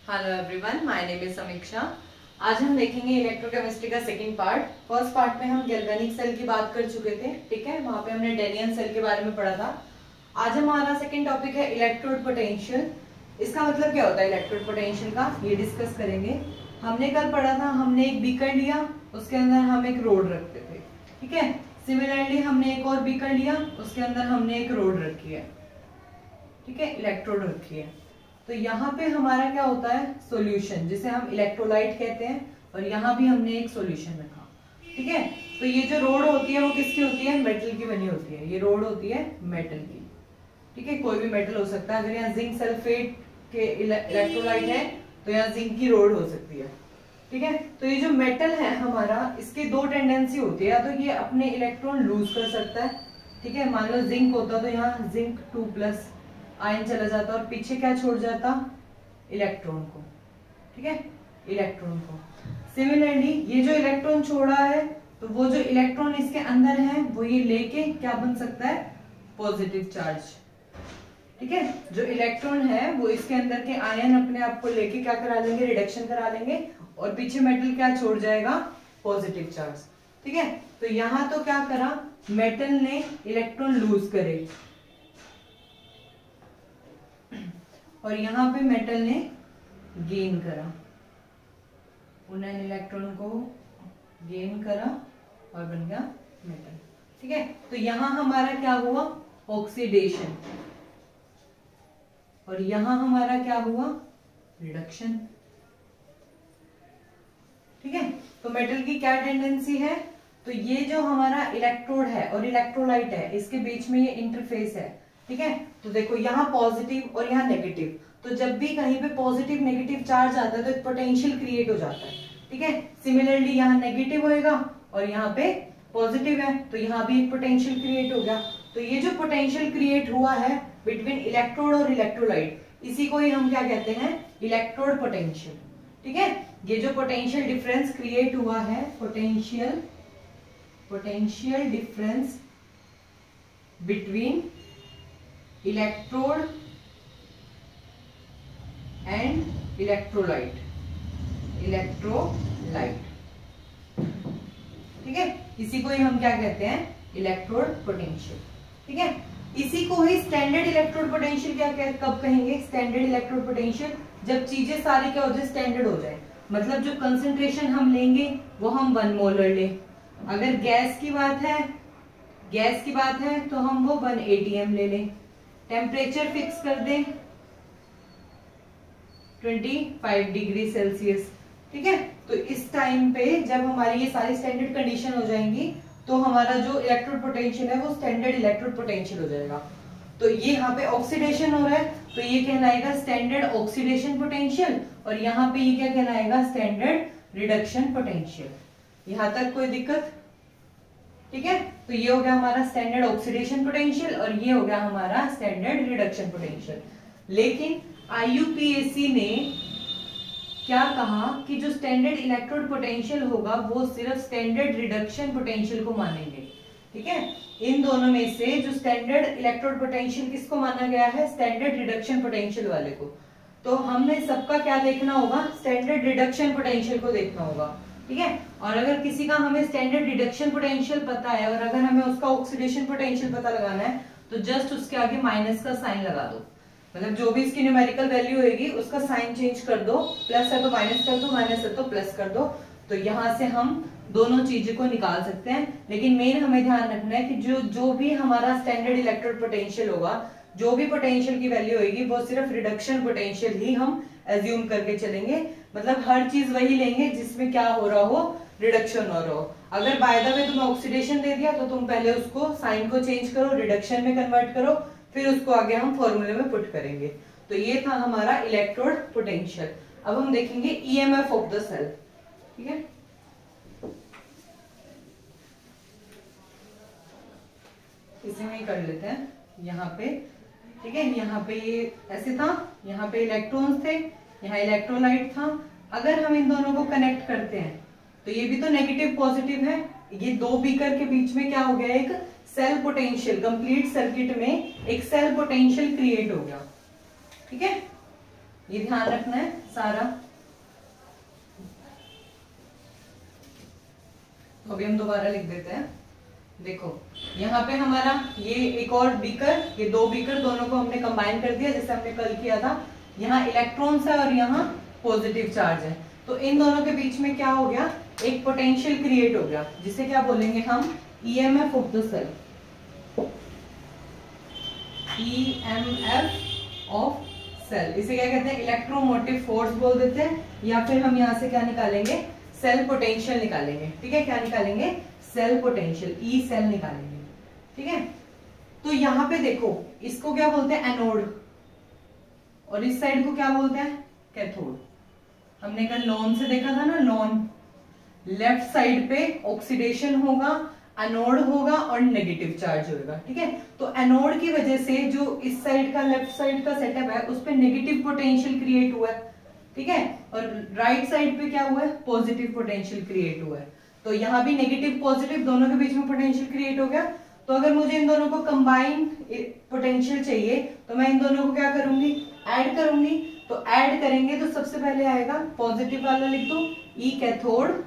Hello everyone, my name is समीक्षा। आज हम देखेंगे इलेक्ट्रोकेमिस्ट्री का सेकंड पार्ट। फर्स्ट पार्ट में हम गैल्वेनिक सेल की बात कर चुके थे, ठीक है। वहां पे हमने डेनियन सेल के बारे में पढ़ा था। आज हमारा सेकंड टॉपिक है इलेक्ट्रोड पोटेंशियल। इसका मतलब क्या होता है इलेक्ट्रोड पोटेंशियल का, ये डिस्कस करेंगे। हमने कल पढ़ा था, हमने एक बीकर लिया, उसके अंदर हम एक रोड रखते थे, ठीक है। सिमिलरली हमने एक और बीकर लिया, उसके अंदर हमने एक रोड रखी है, ठीक है, इलेक्ट्रोड रखी है। तो यहाँ पे हमारा क्या होता है, सॉल्यूशन, जिसे हम इलेक्ट्रोलाइट कहते हैं, और यहाँ भी हमने एक सॉल्यूशन रखा, ठीक है। तो ये जो रोड होती है वो किसकी होती है, मेटल की बनी होती है। ये रोड होती है मेटल की, ठीक है। कोई भी मेटल हो सकता है। अगर यहाँ जिंक सल्फेट के इलेक्ट्रोलाइट है तो यहाँ जिंक की रोड हो सकती है, ठीक है। तो ये जो मेटल है हमारा, इसकी दो टेंडेंसी होती है, या तो ये अपने इलेक्ट्रॉन लूज कर सकता है, ठीक है। मान लो जिंक होता तो यहाँ जिंक 2+ आयन चला जाता और पीछे क्या छोड़ जाता, इलेक्ट्रॉन को, ठीक है, इलेक्ट्रॉन को। सिमिलरली ये जो इलेक्ट्रॉन छोड़ा है, तो वो जो इलेक्ट्रॉन इसके अंदर है वो ये लेके क्या बन सकता है, पॉजिटिव चार्ज, ठीक है। जो इलेक्ट्रॉन है वो इसके अंदर के आयन अपने आप को लेके क्या करा लेंगे, रिडक्शन करा लेंगे, और पीछे मेटल क्या छोड़ जाएगा, पॉजिटिव चार्ज, ठीक है। तो यहां तो क्या करा, मेटल ने इलेक्ट्रॉन लूज करे, और यहाँ पे मेटल ने गेन करा, उन्होंने इलेक्ट्रॉन को गेन करा और बन गया मेटल, ठीक है। तो यहाँ हमारा क्या हुआ, ऑक्सीडेशन, और यहाँ हमारा क्या हुआ, रिडक्शन, ठीक है। तो मेटल की क्या टेंडेंसी है, तो ये जो हमारा इलेक्ट्रोड है और इलेक्ट्रोलाइट है, इसके बीच में ये इंटरफेस है, ठीक है। तो देखो यहाँ पॉजिटिव और यहाँ नेगेटिव, तो जब भी कहीं पे पॉजिटिव नेगेटिव चार्ज आता है तो एक पोटेंशियल क्रिएट हो जाता है, ठीक है। सिमिलरली यहाँ नेगेटिव होएगा और यहाँ पे पॉजिटिव है, तो यहाँ भी एक पोटेंशियल क्रिएट हो गया। तो ये जो पोटेंशियल क्रिएट हुआ है बिटवीन इलेक्ट्रोड और इलेक्ट्रोलाइट, इसी को ही हम क्या कहते हैं, इलेक्ट्रोड पोटेंशियल, ठीक है। ये जो पोटेंशियल डिफरेंस क्रिएट हुआ है, potential difference between electrode and electrolyte, ठीक है। इसी को ही हम क्या कहते हैं, इलेक्ट्रोड पोटेंशियल, ठीक है। इसी को ही स्टैंडर्ड इलेक्ट्रोड पोटेंशियल कब कहेंगे, स्टैंडर्ड इलेक्ट्रोड पोटेंशियल जब चीजें सारी क्या हो जाए, स्टैंडर्ड हो जाए। मतलब जो कंसंट्रेशन हम लेंगे वो हम 1 मोलर ले। अगर गैस की बात है तो हम वो 1 atm ले लें। टेम्परेचर फिक्स कर दें 25 डिग्री सेल्सियस, ठीक है। तो इस टाइम पे जब हमारी ये सारी स्टैंडर्ड कंडीशन हो जाएंगी, तो हमारा जो इलेक्ट्रोड पोटेंशियल है वो स्टैंडर्ड इलेक्ट्रोड पोटेंशियल हो जाएगा। तो ये यहाँ पे ऑक्सीडेशन हो रहा है, तो ये कहलाएगा स्टैंडर्ड ऑक्सीडेशन पोटेंशियल, और यहाँ पे ये क्या कहलाएगा, स्टैंडर्ड रिडक्शन पोटेंशियल। यहाँ तक कोई दिक्कत, ठीक है। तो ये हो गया हमारा स्टैंडर्ड ऑक्सीडेशन पोटेंशियल, और ये हो गया हमारा स्टैंडर्ड रिडक्शन पोटेंशियल। लेकिन IUPAC ने क्या कहा कि जो स्टैंडर्ड इलेक्ट्रोड पोटेंशियल होगा वो सिर्फ स्टैंडर्ड रिडक्शन पोटेंशियल को मानेंगे, ठीक है। इन दोनों में से जो स्टैंडर्ड इलेक्ट्रोड पोटेंशियल किसको माना गया है, स्टैंडर्ड रिडक्शन पोटेंशियल वाले को। तो हमने सबका क्या देखना होगा, स्टैंडर्ड रिडक्शन पोटेंशियल को देखना होगा, ठीक है। और अगर किसी का हमें स्टैंडर्ड रिडक्शन पोटेंशियल पता है और अगर हमें उसका ऑक्सीडेशन पोटेंशियल पता लगाना है, तो जस्ट उसके आगे माइनस का साइन लगा दो। मतलब जो भी इसकी न्यूमेरिकल वैल्यू होगी उसका साइन चेंज कर दो, प्लस है तो माइनस कर दो, माइनस है तो प्लस कर दो। तो यहाँ से हम दोनों चीजों को निकाल सकते हैं। लेकिन मेन हमें ध्यान रखना है कि जो भी हमारा स्टैंडर्ड इलेक्ट्रोड पोटेंशियल होगा, जो भी पोटेंशियल की वैल्यू होगी, वो सिर्फ रिडक्शन पोटेंशियल ही हम एज्यूम करके चलेंगे। मतलब हर चीज वही लेंगे जिसमें क्या हो रहा हो, रिडक्शन हो रहा हो। अगर बाय द वे तुम्हें ऑक्सीडेशन दे दिया तो तुम पहले उसको साइन को चेंज करो, रिडक्शन में कन्वर्ट करो, फिर उसको आगे हम फॉर्मूले में पुट करेंगे। तो ये था हमारा इलेक्ट्रोड पोटेंशियल। अब हम देखेंगे EMF ऑफ द सेल, ठीक है। इसे में कर लेते हैं यहाँ पे, ठीक है। यहाँ पे ये ऐसे था, यहाँ पे इलेक्ट्रॉन्स थे, यहाँ इलेक्ट्रोलाइट था। अगर हम इन दोनों को कनेक्ट करते हैं तो ये भी तो नेगेटिव पॉजिटिव है, ये दो बीकर के बीच में क्या हो गया, एक सेल पोटेंशियल, कंप्लीट सर्किट में एक सेल पोटेंशियल क्रिएट हो गया, ठीक है। ये ध्यान रखना है सारा। तो अभी हम दोबारा लिख देते हैं। देखो यहाँ पे हमारा ये एक और बीकर, ये दो बीकर दोनों को हमने कंबाइन कर दिया जैसे हमने कल किया था। यहाँ इलेक्ट्रॉन्स है और यहाँ पॉजिटिव चार्ज है, तो इन दोनों के बीच में क्या हो गया, एक पोटेंशियल क्रिएट हो गया जिसे क्या बोलेंगे हम, EMF of the cell. EMF of cell, इसे क्या कहते हैं, इलेक्ट्रोमोटिव फोर्स बोल देते हैं, या फिर हम यहाँ से क्या निकालेंगे, सेल पोटेंशियल निकालेंगे। ठीक है, क्या निकालेंगे, सेल पोटेंशियल, ई सेल निकालेंगे। ठीक है, तो यहाँ पे देखो इसको क्या बोलते हैं, एनोड, और इस साइड को क्या बोलते हैं, कैथोड। हमने कल लॉन से देखा था ना, लॉन लेफ्ट साइड पे ऑक्सीडेशन होगा, एनोड होगा और नेगेटिव चार्ज होगा। ठीक है, तो एनोड की वजह से जो इस साइड का लेफ्ट साइड का सेटअप है उस पे नेगेटिव पोटेंशियल क्रिएट हुआ है। ठीक है, और राइट साइड पे क्या हुआ है, पॉजिटिव पोटेंशियल क्रिएट हुआ है। तो यहाँ भी नेगेटिव पॉजिटिव दोनों के बीच में पोटेंशियल क्रिएट हो गया। तो अगर मुझे इन दोनों को कंबाइन पोटेंशियल चाहिए तो मैं इन दोनों को क्या करूंगी, ऐड करूंगी। तो ऐड करेंगे तो सबसे पहले आएगा पॉजिटिव वाला लिख दो, ई कैथोड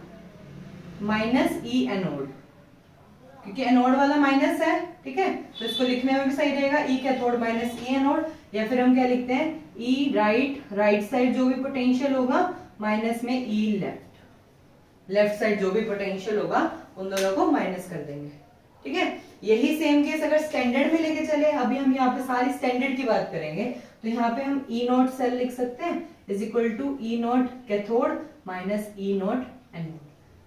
माइनस ई एनोड, क्योंकि एनोड वाला माइनस है। ठीक है, तो इसको लिखने में भी सही रहेगा, ई कैथोड माइनस ई एनोड, या फिर हम क्या लिखते हैं, ई राइट साइड जो भी पोटेंशियल होगा माइनस में ई लेफ्ट साइड जो भी पोटेंशियल होगा उन दोनों को माइनस कर देंगे। ठीक है, यही सेम केस अगर स्टैंडर्ड में लेके चले, अभी हम यहाँ पे सारी स्टैंडर्ड की बात करेंगे, तो यहाँ पे हम ई नॉट सेल लिख सकते हैं is equal to E naught cathode minus E naught anode.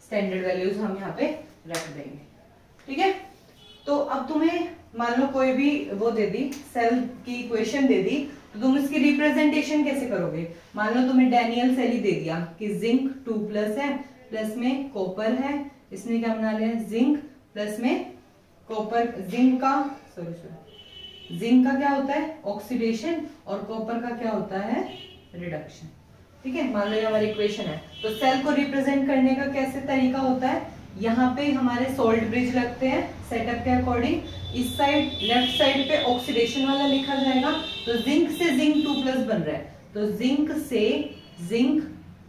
Standard values हम यहाँ पे रख देंगे। ठीक है, तो अब तुम्हें मान लो कोई भी वो दे दी, सेल की इक्वेशन दे दी, तो तुम इसकी रिप्रेजेंटेशन कैसे करोगे। मान लो तुम्हें डैनियल सेल ही दे दिया कि जिंक 2+ है, प्लस में कॉपर है, इसने क्या बना लिया, जिंक प्लस में कॉपर, जिंक का क्या होता है, ऑक्सीडेशन, और कॉपर का क्या होता है, रिडक्शन। ठीक है, मान लो ये हमारी इक्वेशन है। तो सेल को रिप्रेजेंट करने का कैसे तरीका होता है, यहाँ पे हमारे सोल्ट ब्रिज लगते हैं सेटअप के अकॉर्डिंग। इस साइड लेफ्ट साइड पे ऑक्सीडेशन वाला लिखा जाएगा, तो जिंक से जिंक 2+ बन रहा है, तो जिंक से जिंक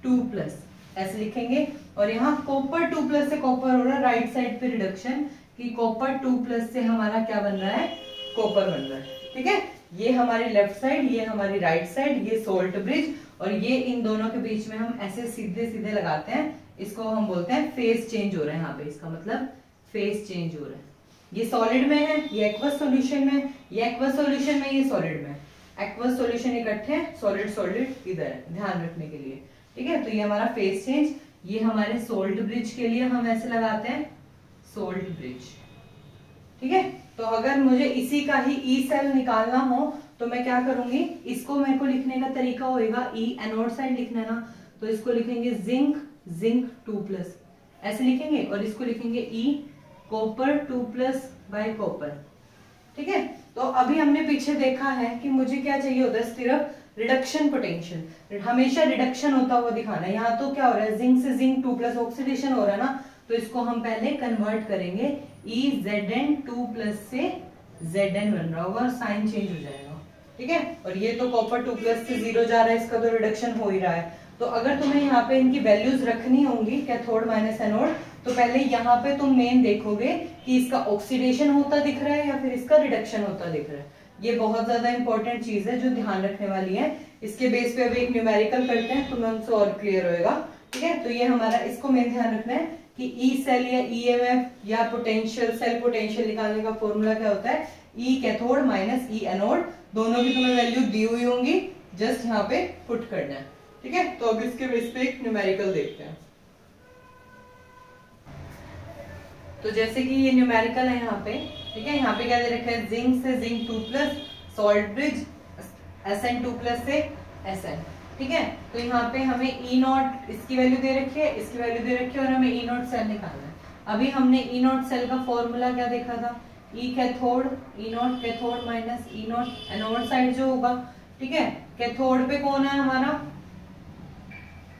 2+ ऐसे लिखेंगे। और यहाँ कॉपर 2+ से कॉपर हो रहा है, राइट साइड पे रिडक्शन कि कॉपर 2+ से हमारा क्या बन रहा है, कॉपर बन रहा है। ठीक है, ये हमारी लेफ्ट साइड, ये हमारी राइट साइड, ये सोल्ट ब्रिज, और ये इन दोनों के बीच में हम ऐसे सीधे सीधे लगाते हैं, इसको हम बोलते हैं फेज चेंज हो रहा है। यहाँ पे इसका मतलब फेज चेंज हो रहा है। ये सॉलिड में है, ये एक्वस सॉल्यूशन में, ये एक्वस सॉल्यूशन में, ये सॉलिड में। एक्वस सॉल्यूशन इकट्ठे, सॉलिड सॉलिड इधर है, ध्यान रखने के लिए। ठीक है, तो ये हमारा फेज चेंज, ये हमारे सोल्ट ब्रिज के लिए हम ऐसे लगाते हैं, सोल्ट ब्रिज। ठीक है, तो अगर मुझे इसी का ही ई सेल निकालना हो तो मैं क्या करूंगी, इसको मेरे को लिखने का तरीका होगा, ई एनोड साइड लिखना है ना, तो इसको लिखेंगे जिंक 2+ ऐसे लिखेंगे, और इसको लिखेंगे ई कॉपर 2+ बाय कॉपर। ठीक है, तो अभी हमने पीछे देखा है कि मुझे क्या चाहिए होता है, सिर्फ रिडक्शन पोटेंशियल, हमेशा रिडक्शन होता हुआ दिखाना है। यहाँ तो क्या हो रहा है, जिंक से जिंक 2+ ऑक्सीडेशन हो रहा है ना, तो इसको हम पहले कन्वर्ट करेंगे, ई Zn 2+ से Zn बन रहा होगा और साइन चेंज हो जाएगा। ठीक है, और ये तो कॉपर 2+ से 0 जा रहा है, इसका तो रिडक्शन हो ही रहा है। तो अगर तुम्हें यहाँ पे इनकी वैल्यूज रखनी होंगी, कैथोड माइनस एनोड, तो पहले यहाँ पे तुम मेन देखोगे कि इसका ऑक्सीडेशन होता दिख रहा है या फिर इसका रिडक्शन होता दिख रहा है। ये बहुत ज्यादा इंपॉर्टेंट चीज है जो ध्यान रखने वाली है। इसके बेस पे अभी एक न्यूमेरिकल करते हैं, तुम्हें उनसे और क्लियर होएगा। ठीक है, तो ये हमारा, इसको मेन ध्यान रखना है कि ई सेल या ईएमएफ या पोटेंशियल, सेल पोटेंशियल निकालने का फॉर्मूला क्या होता है, ई कैथोड माइनस ई एनोड। दोनों की तुम्हें वैल्यू दी हुई होंगी, जस्ट यहाँ पे पुट करना है। ठीक है, तो अब इसके बेस पे एक न्यूमेरिकल देखते हैं। तो जैसे कि ये न्यूमेरिकल है यहाँ पे, ठीक है, यहाँ पे क्या दे रखा है, जिंक से जिंक 2+, सॉल्ट ब्रिज Sn 2+ से Sn। ठीक है, तो यहाँ पे हमें ई नॉट, इसकी वैल्यू दे रखी है, इसकी वैल्यू दे रखी है, और हमें ई नॉट सेल निकालना है। अभी हमने ई नॉट सेल का फॉर्मूला क्या देखा था, ई कैथोड, ई naught cathode minus E naught anode side जो होगा। ठीक है, कैथोड पे कौन है हमारा,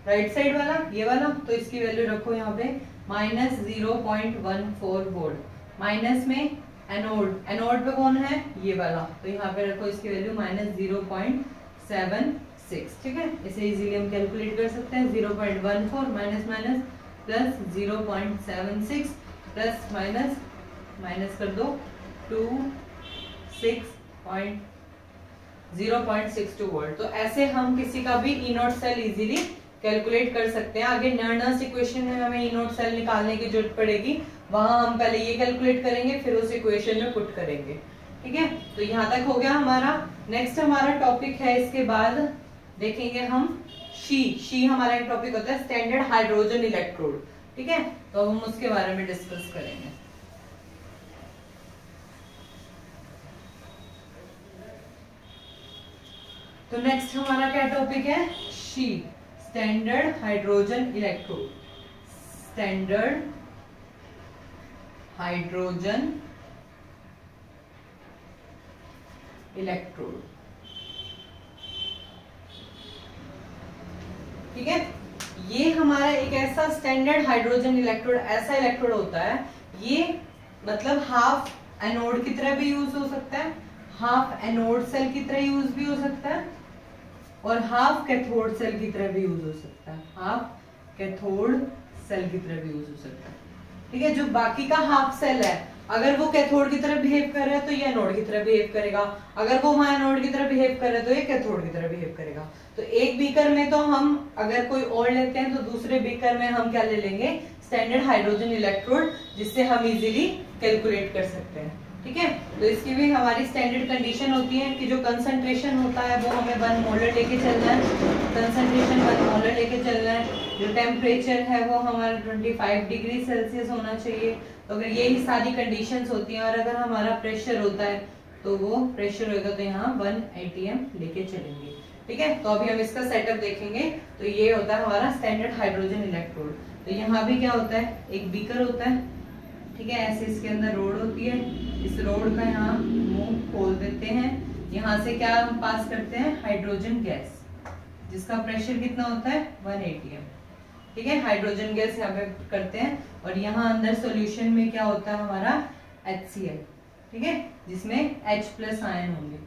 राइट साइड वाला, ये वाला, तो इसकी वैल्यू रखो यहाँ पे माइनस 0.14 वोल्ट। माइनस में एनोड, एनोड पे कौन है, ये वाला, तो यहाँ पे रखो इसकी वैल्यू माइनस 0.76 6, ठीक है। इसे इजीली हम कैलकुलेट कर सकते हैं। 0.14 minus minus plus 0.76 plus minus minus कर दो 0.62 वोल्ट। तो ऐसे हम किसी का भी ई नॉट सेल इजीली कैलकुलेट कर सकते हैं। आगे नर्नस इक्वेशन में हमें ई नॉट सेल निकालने की जरूरत पड़ेगी, वहां हम पहले ये कैलकुलेट करेंगे फिर उस इक्वेशन में पुट करेंगे, ठीक है। तो यहाँ तक हो गया हमारा। नेक्स्ट हमारा टॉपिक है, इसके बाद देखेंगे हम शी हमारा एक टॉपिक होता है स्टैंडर्ड हाइड्रोजन इलेक्ट्रोड, ठीक है। तो हम उसके बारे में डिस्कस करेंगे। तो नेक्स्ट हमारा क्या टॉपिक है, she standard hydrogen electrode, standard hydrogen electrode, ठीक है। ये हमारा एक ऐसा स्टैंडर्ड हाइड्रोजन इलेक्ट्रोड, ऐसा इलेक्ट्रोड होता है, ये मतलब हाफ एनोड की तरह भी यूज हो सकता है, हाफ एनोड सेल की तरह यूज भी हो सकता है, और हाफ कैथोड सेल की तरह भी यूज हो सकता है, हाफ कैथोड सेल की तरह भी यूज हो सकता है, ठीक है। जो बाकी का हाफ सेल है, अगर वो कैथोड की तरह बिहेव कर रहा है तो ये एनोड की तरह बिहेव करेगा, अगर वो वहां एनोड की तरह बिहेव कर रहा है तो ये कैथोड की तरह बिहेव करेगा। तो एक बीकर में तो हम अगर कोई और लेते हैं तो दूसरे बीकर में हम क्या ले लेंगे, स्टैंडर्ड हाइड्रोजन इलेक्ट्रोड, जिससे हम इजीली कैलकुलेट कर सकते हैं, ठीक है। तो इसकी भी हमारी स्टैंडर्ड कंडीशन होती है कि जो कंसंट्रेशन होता है वो हमें 1 मोलर लेके चलना है, कंसंट्रेशन 1 मोलर लेके चलना है, जो टेम्परेचर है वो हमारा 25 डिग्री सेल्सियस होना चाहिए। तो अगर यही सारी कंडीशंस होती हैं, और अगर हमारा प्रेशर होता है तो वो प्रेशर होगा तो यहाँ 1 atm लेके चलेंगे, ठीक है। तो अभी हम इसका सेटअप देखेंगे। तो ये होता है हमारा स्टैंडर्ड हाइड्रोजन इलेक्ट्रोड। तो यहाँ भी क्या होता है, एक बीकर होता है, ठीक है, ऐसे इसके अंदर रोड होती है, इस रोड का यहाँ मुंह खोल देते हैं, यहाँ से क्या हम पास करते हैं, हाइड्रोजन गैस, जिसका प्रेशर कितना होता है 1 atm, ठीक है। हाइड्रोजन गैस यहाँ पे करते हैं, और यहाँ अंदर सॉल्यूशन में क्या होता है हमारा HCl, ठीक है, जिसमें H+ आयन होंगे,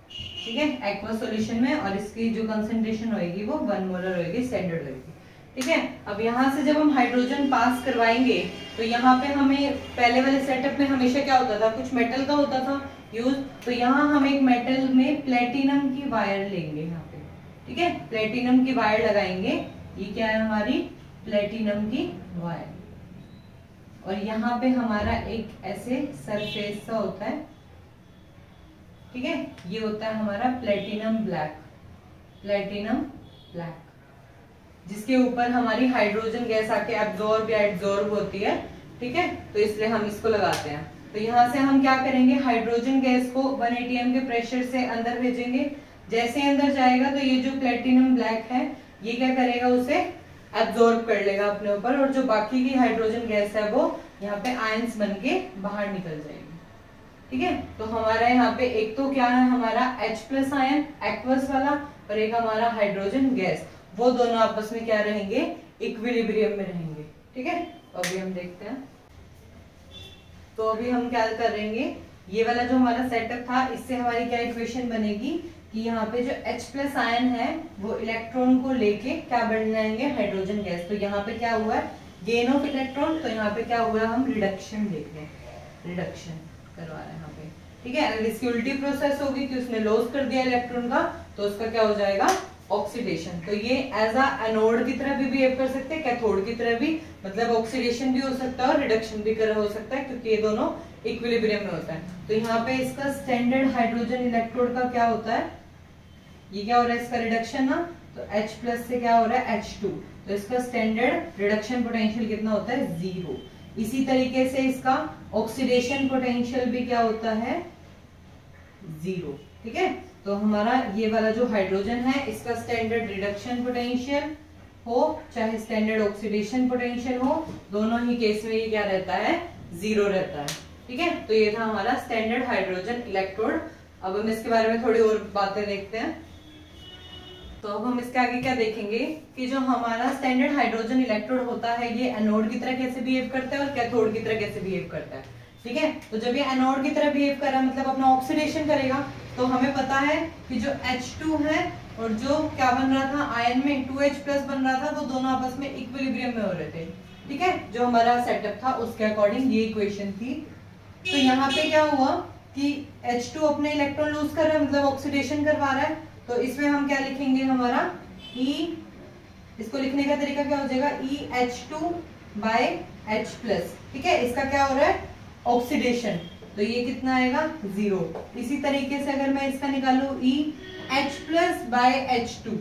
ठीक है, एक्वा सॉल्यूशन में, और इसकी जो कंसंट्रेशन होगी वो 1 मोलर होगी, स्टैंडर्ड होगी, ठीक है। अब यहाँ से जब हम हाइड्रोजन पास करवाएंगे तो यहाँ पे हमें पहले वाले सेटअप में हमेशा क्या होता था, कुछ मेटल का होता था यूज, तो यहाँ हम एक मेटल में प्लेटिनम की वायर लेंगे यहाँ पे, ठीक है, प्लेटिनम की वायर लगाएंगे। ये क्या है हमारी प्लेटिनम की वायर, और यहाँ पे हमारा एक ऐसे सरफेस सा होता है, ठीक है, ये होता है हमारा प्लेटिनम ब्लैक, प्लेटिनम ब्लैक, जिसके ऊपर हमारी हाइड्रोजन गैस आके एब्जॉर्ब या एडजॉर्ब होती है, ठीक है। तो इसलिए हम इसको लगाते हैं। तो यहाँ से हम क्या करेंगे, हाइड्रोजन गैस को 1 atm के प्रेशर से अंदर भेजेंगे। जैसे अंदर जाएगा तो ये जो प्लेटिनम ब्लैक है ये क्या करेगा, उसे एब्जॉर्ब कर लेगा अपने ऊपर, और जो बाकी की हाइड्रोजन गैस है वो यहाँ पे आयंस बन के बाहर निकल जाएगी, ठीक है। तो हमारा यहाँ पे एक तो क्या है हमारा H+ आयन एक्वस वाला, और एक हमारा हाइड्रोजन गैस, वो दोनों आपस में क्या रहेंगे, इक्विलिब्रियम में रहेंगे, ठीक है। तो अभी हम देखते हैं। तो अभी हम क्या करेंगे, ये वाला जो हमारा सेटअप था, इससे हमारी क्या इक्वेशन बनेगी कि यहाँ पे जो H+ आयन है वो इलेक्ट्रॉन को लेके क्या बन जाएंगे, हाइड्रोजन गैस। तो यहाँ पे क्या हुआ है, गेन ऑफ इलेक्ट्रॉन, तो यहाँ पे क्या हुआ, हम रिडक्शन देख रहे हैं, रिडक्शन करवा रहे हैं यहाँ पे, ठीक है। अगर इसकी उल्टी प्रोसेस होगी कि उसने लॉस कर दिया इलेक्ट्रॉन का, तो उसका क्या हो जाएगा, ऑक्सीडेशन। तो ये एज अ एनोड की तरह भी बिहेव कर सकते हैं, कैथोड की तरह भी, मतलब ऑक्सीडेशन भी हो सकता है और रिडक्शन भी हो सकता है, क्योंकि ये दोनों इक्विलिब्रियम में होता है। तो यहाँ पे इसका स्टैंडर्ड हाइड्रोजन इलेक्ट्रोड का क्या होता है, ये क्या हो रहा है, इसका रिडक्शन ना, तो H+ से क्या हो रहा है H2, तो इसका स्टैंडर्ड रिडक्शन पोटेंशियल कितना होता है, 0। इसी तरीके से इसका ऑक्सीडेशन पोटेंशियल भी क्या होता है, 0, ठीक है। तो हमारा ये वाला जो हाइड्रोजन है, इसका स्टैंडर्ड रिडक्शन पोटेंशियल हो चाहे स्टैंडर्ड ऑक्सीडेशन पोटेंशियल हो, दोनों ही केस में ये क्या रहता है, 0 रहता है, ठीक है। तो ये था हमारा स्टैंडर्ड हाइड्रोजन इलेक्ट्रोड। अब हम इसके बारे में थोड़ी और बातें देखते हैं। तो अब हम इसके आगे क्या देखेंगे कि जो हमारा स्टैंडर्ड हाइड्रोजन इलेक्ट्रोड होता है, ये एनोड की तरह कैसे बिहेव करता है और कैथोड की तरह कैसे बिहेव करता है, ठीक है। तो जब ये एनोड की तरह बिहेव कर रहा है, मतलब अपना ऑक्सीडेशन करेगा, तो हमें पता है कि जो H2 है और जो क्या बन रहा था आयन में 2H प्लस बन रहा था, वो दोनों आपस में इक्विलिब्रियम में हो रहे थे। ठीक है, जो हमारा सेटअप था उसके अकॉर्डिंग ये इक्वेशन थी। तो यहाँ पे क्या हुआ कि H2 अपने इलेक्ट्रॉन लूज कर रहा है, मतलब ऑक्सीडेशन करवा रहा है। तो इसमें हम क्या लिखेंगे, हमारा E, इसको लिखने का तरीका क्या हो जाएगा, EH2 बाय H प्लस। ठीक है, इसका क्या हो रहा है, ऑक्सीडेशन, तो ये कितना आएगा 0। इसी तरीके से अगर मैं इसका निकालू EH plus by H2,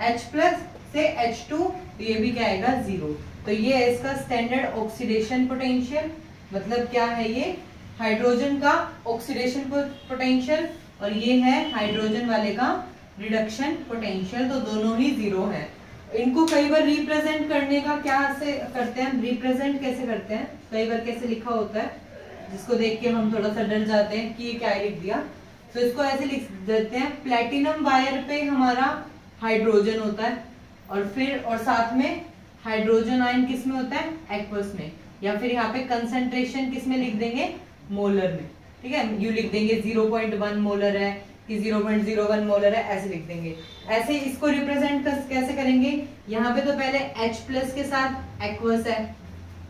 H plus से H2, तो ये भी क्या आएगा 0। तो ये है इसका स्टैंडर्ड ऑक्सीडेशन पोटेंशियल, मतलब क्या है ये हाइड्रोजन का ऑक्सीडेशन पोटेंशियल, और ये है हाइड्रोजन वाले का रिडक्शन पोटेंशियल। तो दोनों ही 0 है। इनको कई बार रिप्रेजेंट करने का क्या से करते हैं, रिप्रेजेंट कैसे करते हैं, कई बार कैसे लिखा होता है जिसको देख के हम थोड़ा सा डर जाते हैं कि ये क्या लिख दिया। तो इसको ऐसे लिख देते हैं, प्लेटिनम वायर पे हमारा हाइड्रोजन होता है, और फिर और साथ में हाइड्रोजन आयन किस में होता है, एक्वस में, या फिर यहाँ पे कंसंट्रेशन किस में लिख देंगे, मोलर में। ठीक है, यू लिख देंगे 0.1 मोलर है कि 0.01 मोलर है, ऐसे लिख देंगे। ऐसे इसको रिप्रेजेंट कैसे करेंगे, यहाँ पे तो पहले H प्लस के साथ एक्वस है,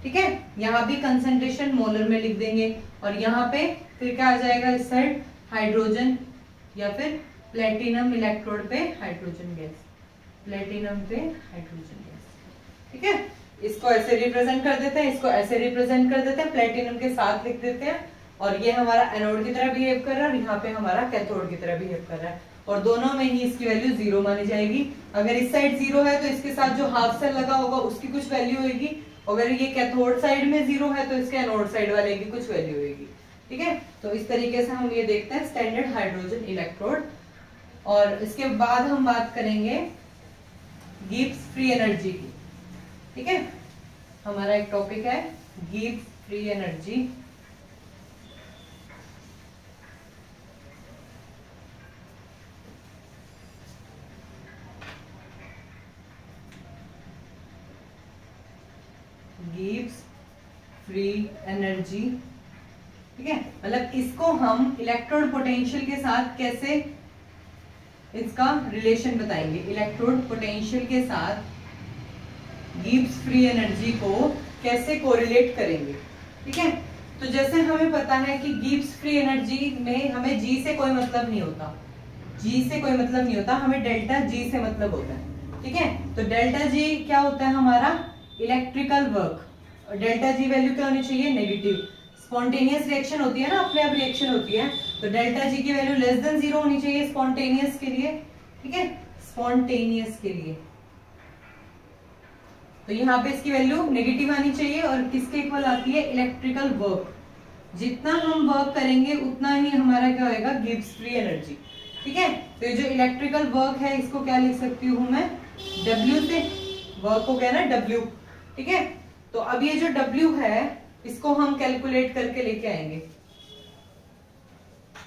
ठीक है, यहाँ भी कंसंट्रेशन मोलर में लिख देंगे, और यहाँ पे फिर क्या आ जाएगा इस साइड हाइड्रोजन, या फिर प्लेटिनम इलेक्ट्रोड पे हाइड्रोजन गैस, प्लेटिनम पे हाइड्रोजन गैस। ठीक है, इसको ऐसे रिप्रेजेंट कर देते हैं, इसको ऐसे रिप्रेजेंट कर देते हैं, प्लेटिनम के साथ लिख देते हैं, और ये हमारा एनोड की तरह बिहेव कर रहा है, और यहाँ पे हमारा कैथोड की तरह बिहेव कर रहा है, और दोनों में ही इसकी वैल्यू 0 मानी जाएगी। अगर इस साइड 0 है तो इसके साथ जो हाफ सेल लगा होगा उसकी कुछ वैल्यू होगी, अगर ये कैथोड साइड में 0 है तो इसके एनोड साइड वाले की कुछ वैल्यू होगी। ठीक है, तो इस तरीके से हम ये देखते हैं स्टैंडर्ड हाइड्रोजन इलेक्ट्रोड। और इसके बाद हम बात करेंगे गिब्स फ्री एनर्जी की। ठीक है, हमारा एक टॉपिक है Gibbs free energy. Gibbs free energy. ठीक है, मतलब इसको हम इलेक्ट्रोड पोटेंशियल के साथ कैसे इसका रिलेशन बताएंगे, इलेक्ट्रोड पोटेंशियल के साथ गिब्स फ्री एनर्जी को कैसे कोरिलेट करेंगे। ठीक है, तो जैसे हमें पता है कि गिब्स फ्री एनर्जी में हमें जी से कोई मतलब नहीं होता, जी से कोई मतलब नहीं होता, हमें डेल्टा जी से मतलब होता है। ठीक है, तो डेल्टा जी क्या होता है हमारा इलेक्ट्रिकल वर्क, और डेल्टा जी वैल्यू क्या होनी चाहिए, नेगेटिव। स्पॉन्टेनियस रिएक्शन होती है ना, अपने आप रिएक्शन होती है, तो डेल्टा जी की वैल्यू लेस देन 0 होनी चाहिए स्पॉन्टेनियस के लिए। ठीक है, स्पॉन्टेनियस के लिए तो यहाँ पे इसकी वैल्यू नेगेटिव आनी चाहिए, और किसके इक्वल आती है, इलेक्ट्रिकल वर्क। जितना हम वर्क करेंगे उतना ही हमारा क्या होगा, गिब्स फ्री एनर्जी। ठीक है, तो ये जो इलेक्ट्रिकल वर्क है इसको क्या लिख सकती हूँ मैं, W से, वर्क हो गया ना W। ठीक है, तो अब ये जो W है इसको हम कैलकुलेट करके लेके आएंगे।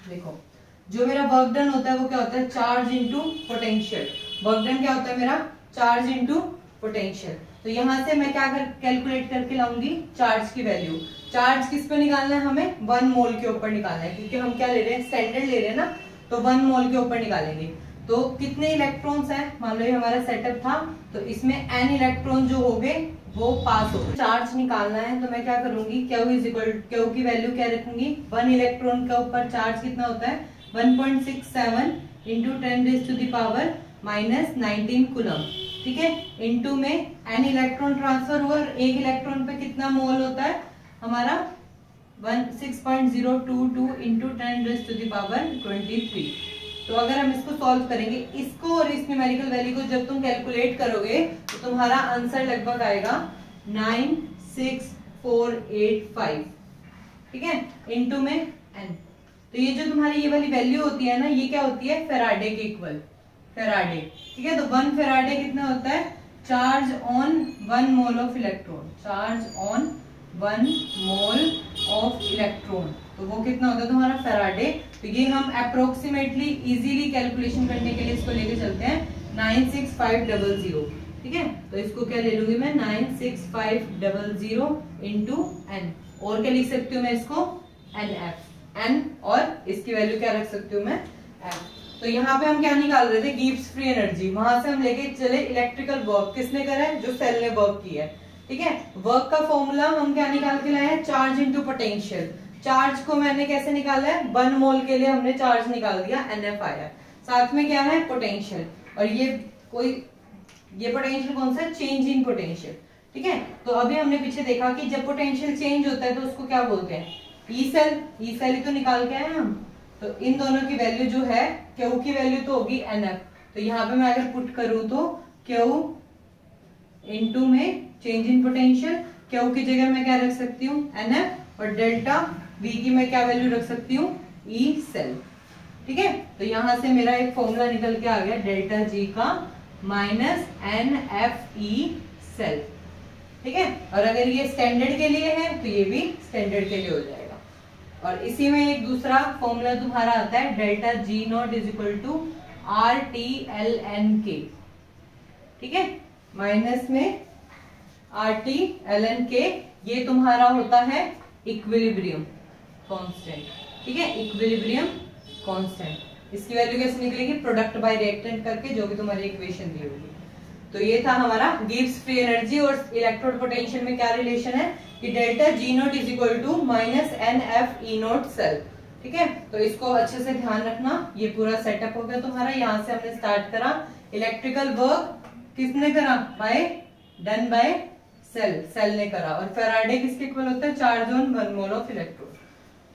देखो, जो मेरा वर्क डन होता है वो क्या होता है, charge into potential. Work done क्या होता है मेरा, चार्ज इनटू पोटेंशियल। तो यहां से मैं क्या कैलकुलेट करके लाऊंगी, चार्ज की वैल्यू। चार्ज किस पे निकालना है हमें, 1 मोल के ऊपर निकालना है, क्योंकि हम क्या ले रहे हैं, स्टैंडर्ड ले रहे हैं ना, तो 1 मोल के ऊपर निकालेंगे। तो कितने इलेक्ट्रॉन्स हैं, मान लो ये हमारा सेटअप था, तो इसमें n इलेक्ट्रॉन जो हो गए वो पास हो गए। चार्ज निकालना है तो मैं क्या करूंगी, क्यू की वैल्यू क्या रखूंगी, 1 इलेक्ट्रॉन के ऊपर चार्ज कितना होता है, 1.67 इंटू 10⁻⁻⁻19 कूलम। ठीक है, इनटू में n इलेक्ट्रॉन ट्रांसफर हुआ, और एक इलेक्ट्रॉन पे कितना मोल होता है हमारा, 6.022 इंटू 10⁻23। तो अगर हम इसको सॉल्व करेंगे, इसको और इस न्यूमेरिकल वैल्यू को जब तुम कैलकुलेट करोगे तो तुम्हारा आंसर लगभग आएगा 96485। ठीक है, इनटू में n। तो ये जो तुम्हारी ये वाली वैल्यू होती है ना, ये क्या होती है, फेराडे के इक्वल, फेराडे। ठीक है, तो 1 फेराडे कितना होता है, charge on 1 mole of electron, charge on 1 mole of electron, तो वो कितना होता है तुम्हारा फेराडे। तो ये हम अप्रोक्सीमेटली इजीली कैलकुलेशन करने के लिए इसको लेके चलते हैं 96500। ठीक है, तो इसको क्या ले लूंगी मैं, 96500 इंटू n, और क्या लिख सकती हूँ मैं इसको, nf, n, और इसकी वैल्यू क्या रख सकती हूँ मैं, f। तो यहाँ पे हम क्या निकाल रहे थे, गिब्स फ्री एनर्जी, वहां से हम लेके चले इलेक्ट्रिकल वर्क, किसने करा है, जो सेल ने वर्क किया है। ठीक है, वर्क का फॉर्मूला हम क्या निकाल के लाए हैं, चार्ज इनटू पोटेंशियल। चार्ज को मैंने कैसे निकाला है, 1 मोल के लिए हमने चार्ज निकाल दिया, NF आया। साथ में क्या है, पोटेंशियल, और ये पोटेंशियल कौन सा है, चेंज इन पोटेंशियल। ठीक है, तो अभी हमने पीछे देखा कि जब पोटेंशियल चेंज होता है तो उसको क्या बोलते हैं, ई सेल। ई सेल ही तो निकाल के आए हम। तो इन दोनों की वैल्यू जो है, क्यू की वैल्यू तो होगी NF। तो यहाँ पे मैं अगर पुट करूं तो क्यू इनटू में चेंज इन पोटेंशियल, क्यू की जगह मैं क्या रख सकती हूँ, NF, और डेल्टा V की मैं क्या वैल्यू रख सकती हूँ, E सेल। ठीक है, तो यहां से मेरा एक फॉर्मूला निकल के आ गया, डेल्टा G का माइनस NFE सेल। ठीक है, और अगर ये स्टैंडर्ड के लिए है तो ये भी स्टैंडर्ड के लिए हो जाएगा। और इसी में एक दूसरा फॉर्मूला तुम्हारा आता है, delta G naught is equal to RTLNK। ठीक है, माइनस में RTLNK, ये तुम्हारा होता है इक्विलिब्रियम कांस्टेंट। ठीक है, इक्विलिब्रियम कांस्टेंट। इसकी वैल्यू कैसे निकलेगी, प्रोडक्ट बाय रिएक्टेंट करके, जो भी तुम्हारी इक्वेशन दी होगी। तो ये था हमारा गिब्स फ्री एनर्जी और इलेक्ट्रोड पोटेंशियल में क्या रिलेशन है, कि delta G naught is equal to minus NFE naught cell. ठीक है, तो इसको अच्छे से ध्यान रखना। ये पूरा सेटअप हो गया तुम्हारा। यहाँ से हमने स्टार्ट करा, इलेक्ट्रिकल वर्क किसने करा, डन बाय सेल ने करा। और फैराडे किसके इक्वल होता है, charge on 1 mole of electron.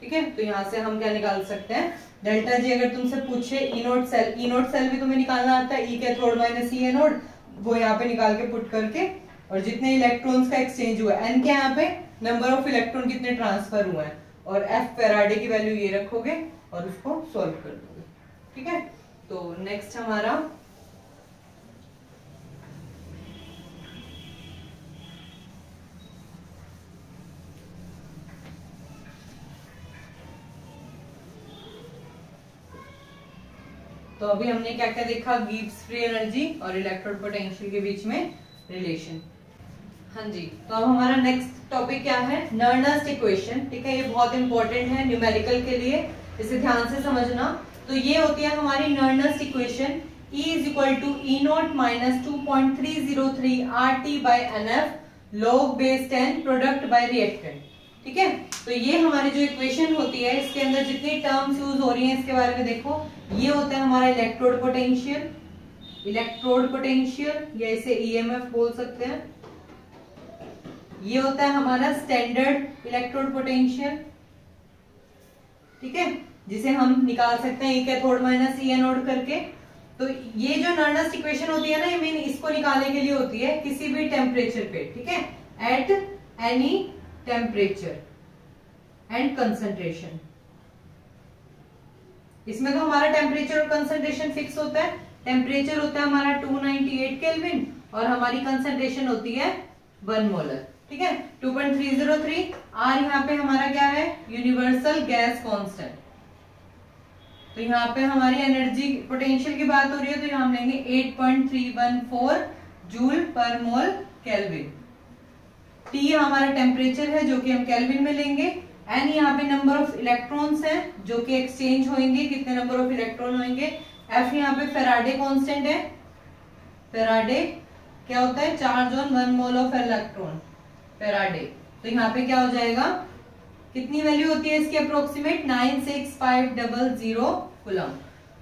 ठीक है, तो यहाँ से हम क्या निकाल सकते हैं, डेल्टा जी अगर तुमसे पूछे ई नोट सेल भी तुम्हें निकालना आता है, ई कैथोड माइनस ई एनोड, वो यहाँ पे निकाल के पुट करके, और जितने इलेक्ट्रॉन्स का एक्सचेंज हुआ है, एन क्या यहाँ पे नंबर ऑफ इलेक्ट्रॉन कितने ट्रांसफर हुए हैं, और एफ फैराडे की वैल्यू ये रखोगे और उसको सॉल्व कर दोगे। ठीक है, तो नेक्स्ट हमारा तो अभी हमने क्या क्या देखा, गिब्स फ्री एनर्जी और इलेक्ट्रोड पोटेंशियल के बीच में रिलेशन। हाँ जी, तो अब हमारा नेक्स्ट टॉपिक क्या है, नर्नस्ट इक्वेशन। ठीक है, ये बहुत इंपॉर्टेंट है न्यूमेरिकल के लिए, इसे ध्यान से समझना। तो ये होती है हमारी Nernst equation, E is equal to E naught minus 2.303 RT by NF log base 10 product by reactant. ठीक है, तो ये हमारी जो इक्वेशन होती है, इसके अंदर जितनी टर्म्स यूज हो रही हैं इसके बारे में देखो। ये होता है हमारा इलेक्ट्रोड पोटेंशियल, या इसे EMF बोल सकते हैं। ये होता है हमारा स्टैंडर्ड इलेक्ट्रोड पोटेंशियल। ठीक है, जिसे हम निकाल सकते हैं ई कैथोड माइनस ई एनोड करके। तो ये जो नर्नस्ट इक्वेशन होती है ना, ये मेन इसको निकालने के लिए होती है किसी भी टेम्परेचर पे। ठीक है, at any temperature and concentration. इसमें तो हमारा टेम्परेचर और कंसंट्रेशन फिक्स होता है। टेम्परेचर होता है हमारा 298 केल्विन और हमारी कंसंट्रेशन होती है 1 मोलर। ठीक है, 2.303 आर यहाँ पे हमारा क्या है, यूनिवर्सल गैस कांस्टेंट। तो यहाँ पे हमारी एनर्जी पोटेंशियल की बात हो रही है, तो यहाँ हम लेंगे 8.314 जूल पर मोल केल्विन। टी हमारा टेम्परेचर है जो कि हम केल्विन में लेंगे। एन यहाँ पे नंबर ऑफ इलेक्ट्रॉन्स हैं जो कि एक्सचेंज होंगे, कितने नंबर ऑफ इलेक्ट्रॉन होंगे। एफ यहाँ पे फैराडे कांस्टेंट है। फैराडे क्या होता है, charge on 1 mole of electron, Faraday. तो यहाँ पे क्या हो जाएगा, कितनी वैल्यू होती है इसकी अप्रोक्सीमेट 96500 कूलम।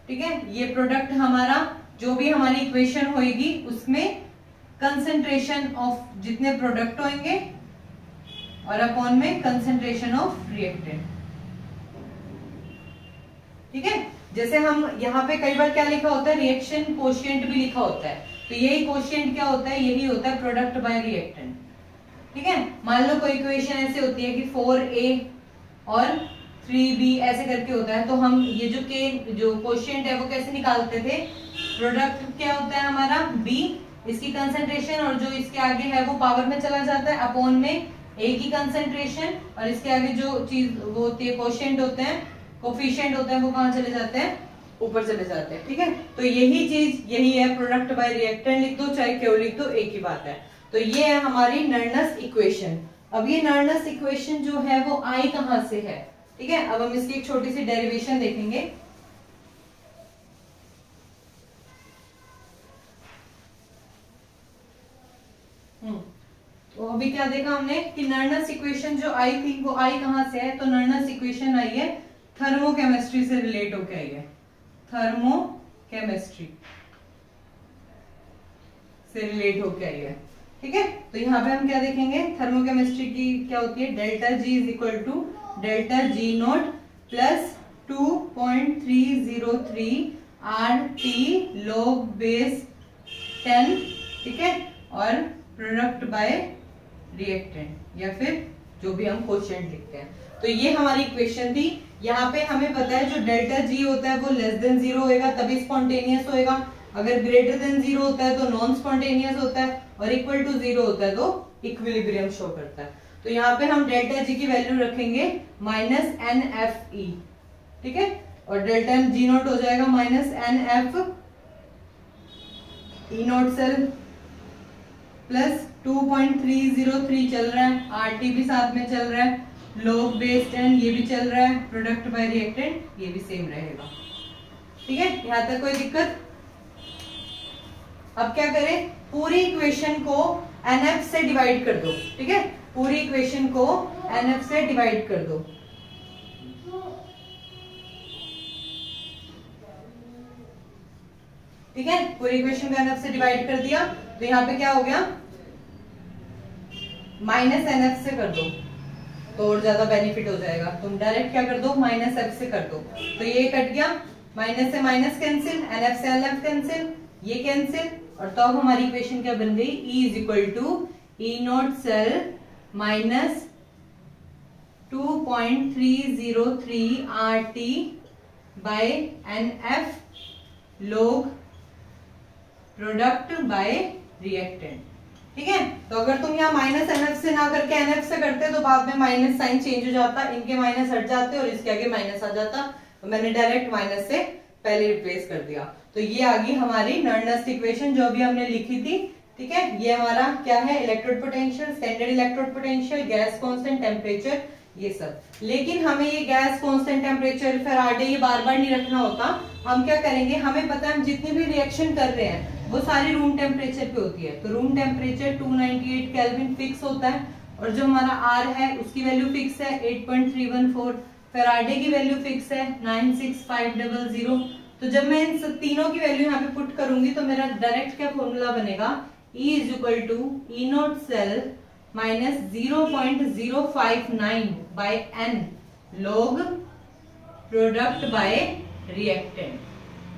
ठीक है, ये प्रोडक्ट हमारा जो भी हमारी इक्वेशन होगी उसमें कंसंट्रेशन ऑफ जितने प्रोडक्ट होंगे और अपॉन में कंसंट्रेशन ऑफ रिएक्टेंट। ठीक है, जैसे हम यहाँ पे कई बार क्या लिखा होता है, रिएक्शन कोशिएंट भी लिखा होता है। तो यही कोशिएंट क्या होता है, यही होता है प्रोडक्ट बाय रिएक्टेंट। ठीक है, मान लो कोई इक्वेशन ऐसे होती है कि 4A और 3B ऐसे करके होता है, तो हम ये जो कोशिएंट है वो कैसे निकालते थे, प्रोडक्ट क्या होता है हमारा B, इसकी कंसंट्रेशन और जो इसके आगे है वो पावर में चला जाता है, अपॉन में A की कंसंट्रेशन और इसके आगे जो चीज वो होती है कोशिएंट होते हैं, कोफिशिएंट होते हैं, वो कहाँ चले जाते हैं, ऊपर चले जाते हैं। ठीक है, तो यही चीज यही है, प्रोडक्ट बाय रिएक्टेंट लिख दो चाहे क्यों लिख दो, एक ही बात है। तो ये है हमारी नर्नस्ट इक्वेशन। अब ये नर्नस्ट इक्वेशन जो है वो आई कहां से है। ठीक है, अब हम इसकी एक छोटी सी डेरिवेशन देखेंगे। तो अभी क्या देखा हमने कि नर्नस इक्वेशन जो आई थी वो आई कहां से है, तो नर्नस इक्वेशन आई है थर्मोकेमिस्ट्री से रिलेट होके आई है, थर्मोकेमिस्ट्री से रिलेट होके आई है। ठीक है, तो यहाँ पे हम क्या देखेंगे, थर्मोकेमिस्ट्री की क्या होती है, delta G is equal to delta G naught plus 2.303 RT log base 10, ठीक है, और प्रोडक्ट बाय रिएक्टेंट या फिर जो भी हम क्वोशिएंट लिखते हैं। तो ये हमारी इक्वेशन थी। यहाँ पे हमें पता है जो डेल्टा जी होता है वो लेस देन 0 होएगा तभी स्पॉन्टेनियस होएगा, अगर ग्रेटर देन 0 होता है तो नॉन स्पॉन्टेनियस होता है, और इक्वल टू 0 होता है तो इक्विलिब्रियम शो करता है। तो यहाँ पे हम डेल्टा जी की वैल्यू रखेंगे -NFE, ठीक है, और डेल्टा जी नोट हो जाएगा -NF ई नोट सेल प्लस 2.303 चल रहा है, RT भी साथ में चल रहा है, log बेस 10 ये भी चल रहा है, प्रोडक्ट बाय रिएक्टेंट ये भी सेम रहेगा। ठीक है, यहां तक कोई दिक्कत? अब क्या करें, पूरी इक्वेशन को NF से डिवाइड कर दो। ठीक है, पूरी इक्वेशन को NF से डिवाइड कर दो। ठीक है, पूरी इक्वेशन को NF से डिवाइड कर दिया तो यहाँ पे क्या हो गया, -NF से कर दो तो और ज्यादा बेनिफिट हो जाएगा। तुम डायरेक्ट क्या कर दो, -F से कर दो, तो ये कट गया, माइनस से माइनस कैंसिल, NF से NF कैंसिल, ये कैंसिल, और तो अब हमारी इक्वेशन क्या बन गई, E is equal to E naught cell minus 2.303 RT by NF log product by reactant. ठीक है, तो अगर तुम यहाँ -NF से ना करके NF से करते तो बाद में माइनस साइन चेंज हो जाता, इनके माइनस हट जाते और इसके आगे माइनस आ जाता, तो मैंने डायरेक्ट माइनस से पहले रिप्लेस कर दिया। तो ये आ गई हमारी नर्नस्ट इक्वेशन जो भी हमने लिखी थी। ठीक है, ये हमारा क्या है, electrode potential, standard electrode potential, gas constant, temperature, ये सब। लेकिन हमें ये गैस कांस्टेंट, टेम्परेचर, फेराडे ये बार बार नहीं रखना होता। हम क्या करेंगे, हमें पता है हम जितनी भी रिएक्शन कर रहे हैं वो सारी रूम टेम्परेचर पे होती है, तो रूम टेम्परेचर 298 केल्विन फिक्स होता है, और जो हमारा R है उसकी वैल्यू फिक्स है 8.314, फेराडे की वैल्यू फिक्स है 96500। तो जब मैं इन तीनों की वैल्यू यहाँ पे पुट करूंगी तो मेरा डायरेक्ट क्या फॉर्मूला बनेगा, E is equal to E naught cell minus 0.059 by N log product by reactant.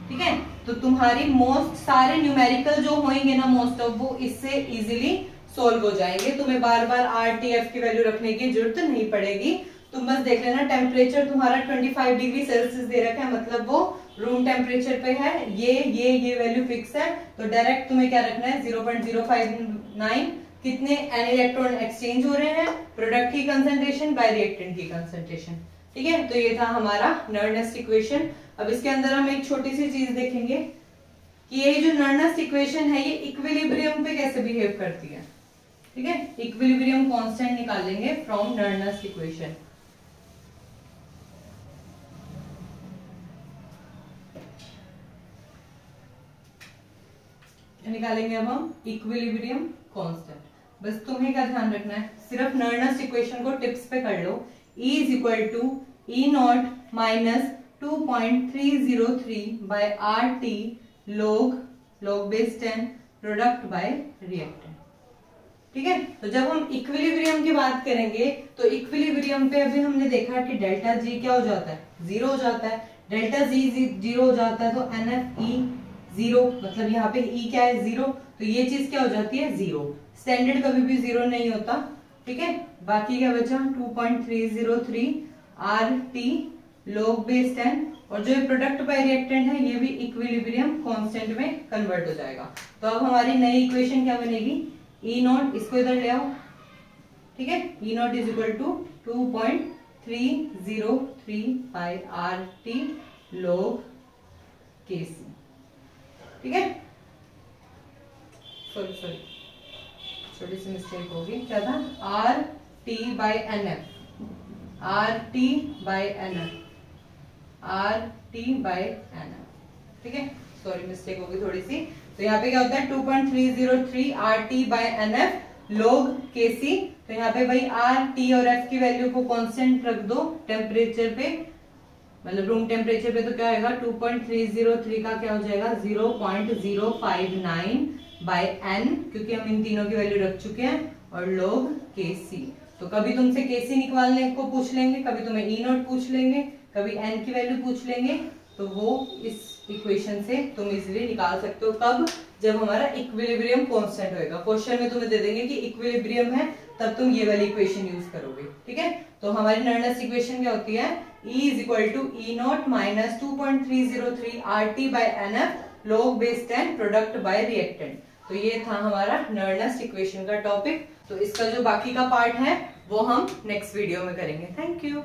ठीक है, तो तुम्हारी मोस्ट सारे न्यूमेरिकल जो होंगे ना मोस्ट ऑफ, वो इससे इजीली सोल्व हो जाएंगे। तुम्हें बार बार RTF की वैल्यू रखने की जरूरत नहीं पड़ेगी। तुम बस देख लेना, टेम्परेचर तुम्हारा 25 डिग्री सेल्सियस दे रखा है, मतलब वो रूम टेम्परेचर पे है, ये वैल्यू फिक्स है, तो डायरेक्ट तुम्हें क्या रखना है 0.059, कितने एन इलेक्ट्रॉन एक्सचेंज हो रहे हैं, प्रोडक्ट की कंसंट्रेशन बाय रिएक्टेंट की कंसंट्रेशन। ठीक है, तो ये था हमारा नर्नस्ट इक्वेशन। अब इसके अंदर हम एक छोटी सी चीज देखेंगे कि ये जो नर्नस्ट इक्वेशन है ये इक्विलिब्रियम पे कैसे बिहेव करती है। ठीक है, इक्विलिब्रियम कांस्टेंट निकालेंगे फ्रॉम नर्नस्ट इक्वेशन। निकालेंगे अब हम इक्विलिब्रियम कांस्टेंट। बस तुम्हें क्या ध्यान रखना है, सिर्फ नर्नस्ट इक्वेशन को टिप्स पे कर लो। E is equal to E naught minus 2.303 by RT log base 10 product by reactant. ठीक है, तो जब हम इक्विलिब्रियम की बात करेंगे तो इक्विलिब्रियम पे अभी हमने देखा कि डेल्टा जी क्या हो जाता है, 0 हो जाता है, डेल्टा जी 0 हो जाता है तो NFE 0, मतलब यहाँ पे E क्या है 0, तो ये चीज क्या हो जाती है 0। स्टैंडर्ड कभी भी 0 नहीं होता। ठीक है, बाकी क्या बचा 2.303 RT log बेस 10, और जो प्रोडक्ट बाय रिएक्टेंट है ये भी इक्विलिब्रियम कांस्टेंट में कन्वर्ट हो जाएगा। तो अब हमारी नई इक्वेशन क्या बनेगी, E नॉट, इसको इधर ले आओ। ठीक है, E naught is equal to 2.303 by RT log KC। ठीक है, सॉरी छोटी सी मिस्टेक होगी, क्या था, RT by NF, RT by NF, RT by NF। ठीक है, सॉरी मिस्टेक होगी थोड़ी सी। तो यहाँ पे क्या होता है 2.303 RT by NF, log Kc। तो यहाँ पे भाई R, T और F की वैल्यू को कांस्टेंट रख दो टेम्परेचर पे, मतलब रूम टेम्परेचर पे। तो क्या आएगा 2.303 का क्या हो जाएगा 0.059 बाय n, क्योंकि हम इन तीनों की वैल्यू रख चुके हैं, और log Kc। तो कभी तुमसे Kc निकालने को पूछ लेंगे, कभी तुम्हें E नॉट पूछ लेंगे, कभी n की वैल्यू पूछ लेंगे, तो वो इस इक्वेशन से तुम इजीली निकाल सकते हो। कब? जब हमारा इक्विलिब्रियम कांस्टेंट होएगा। क्वेश्चन में तुम्हें दे देंगे कि इक्विलिब्रियम है, तब तुम ये वाली इक्वेशन यूज करोगे। ठीक है, तो हमारी नर्नस इक्वेशन क्या होती है, E is equal to E naught minus 2.303 RT by NF log base 10 product by reactant. तो ये था हमारा नर्नस इक्वेशन का टॉपिक। तो इसका जो बाकी का पार्ट है वो हम नेक्स्ट वीडियो में करेंगे। Thank you.